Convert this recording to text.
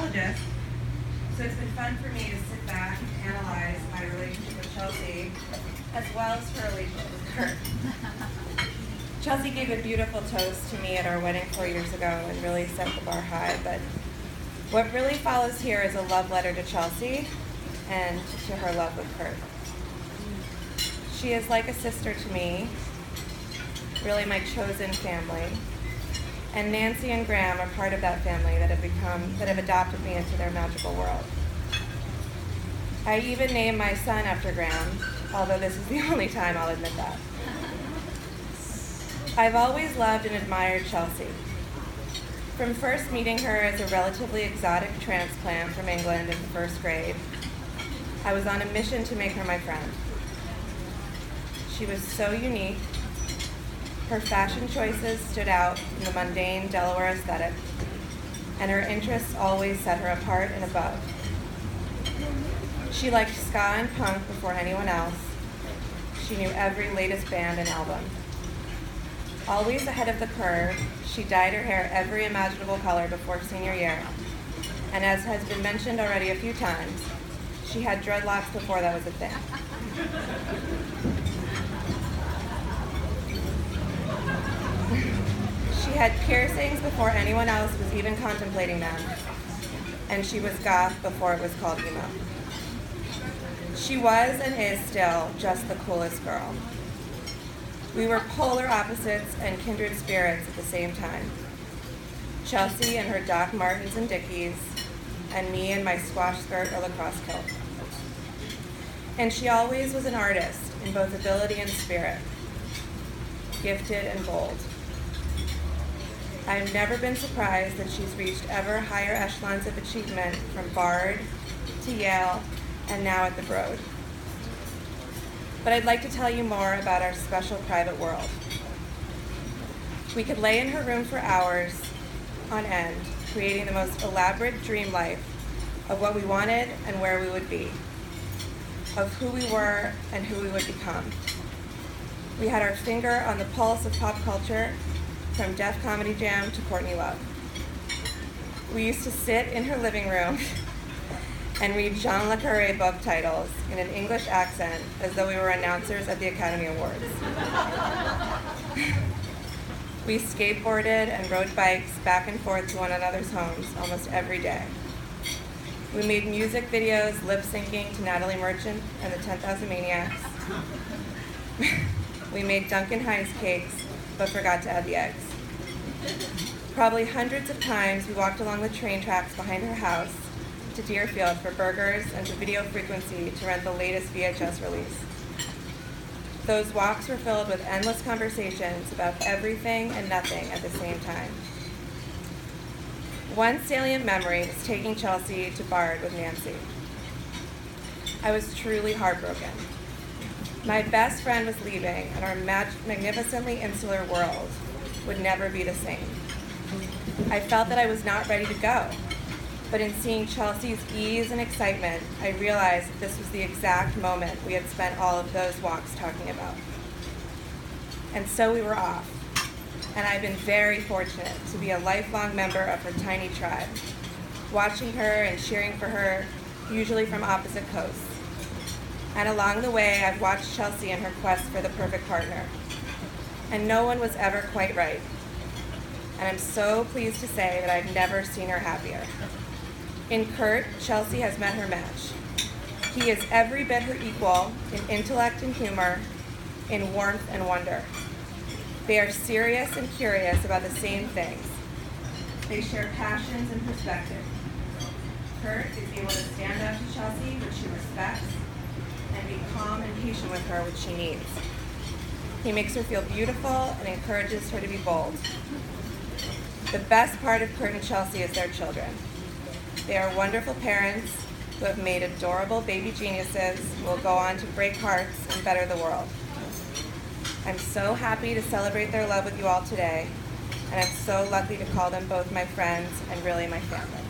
psychologist, so it's been fun for me to sit back and analyze my relationship with Chelsea, as well as her relationship with Kurt. Chelsea gave a beautiful toast to me at our wedding 4 years ago and really set the bar high, but what really follows here is a love letter to Chelsea and to her love with Kurt. She is like a sister to me, really my chosen family. And Nancy and Graham are part of that family that have adopted me into their magical world. I even named my son after Graham, although this is the only time I'll admit that. I've always loved and admired Chelsea. From first meeting her as a relatively exotic transplant from England in the first grade, I was on a mission to make her my friend. She was so unique. Her fashion choices stood out in the mundane Delaware aesthetic, and her interests always set her apart and above. She liked ska and punk before anyone else. She knew every latest band and album. Always ahead of the curve, she dyed her hair every imaginable color before senior year, and as has been mentioned already a few times, she had dreadlocks before that was a thing. She had piercings before anyone else was even contemplating them, and she was goth before it was called emo. She was and is still just the coolest girl. We were polar opposites and kindred spirits at the same time. Chelsea and her Doc Martens and Dickies, and me in my squash skirt or lacrosse kilt. And she always was an artist in both ability and spirit, gifted and bold. I've never been surprised that she's reached ever higher echelons of achievement from Bard to Yale and now at the Broad. But I'd like to tell you more about our special private world. We could lay in her room for hours on end, creating the most elaborate dream life of what we wanted and where we would be, of who we were and who we would become. We had our finger on the pulse of pop culture, from Def Comedy Jam to Courtney Love. We used to sit in her living room and read Jean Le Carré book titles in an English accent as though we were announcers at the Academy Awards. We skateboarded and rode bikes back and forth to one another's homes almost every day. We made music videos lip-syncing to Natalie Merchant and the 10,000 Maniacs. We made Duncan Hines cakes, but forgot to add the eggs. Probably hundreds of times we walked along the train tracks behind her house to Deerfield for burgers and to Video Frequency to rent the latest VHS release. Those walks were filled with endless conversations about everything and nothing at the same time. One salient memory is taking Chelsea to Bard with Nancy. I was truly heartbroken. My best friend was leaving, and our magnificently insular world would never be the same. I felt that I was not ready to go, but in seeing Chelsea's ease and excitement, I realized that this was the exact moment we had spent all of those walks talking about. And so we were off, and I've been very fortunate to be a lifelong member of her tiny tribe, watching her and cheering for her, usually from opposite coasts. And along the way, I've watched Chelsea in her quest for the perfect partner. And no one was ever quite right. And I'm so pleased to say that I've never seen her happier. In Kurt, Chelsea has met her match. He is every bit her equal in intellect and humor, in warmth and wonder. They are serious and curious about the same things. They share passions and perspective. Kurt is able to stand up to Chelsea, which she respects, and be calm and patient with her, which she needs. He makes her feel beautiful and encourages her to be bold. The best part of Kurt and Chelsea is their children. They are wonderful parents who have made adorable baby geniuses who will go on to break hearts and better the world. I'm so happy to celebrate their love with you all today, and I'm so lucky to call them both my friends and really my family.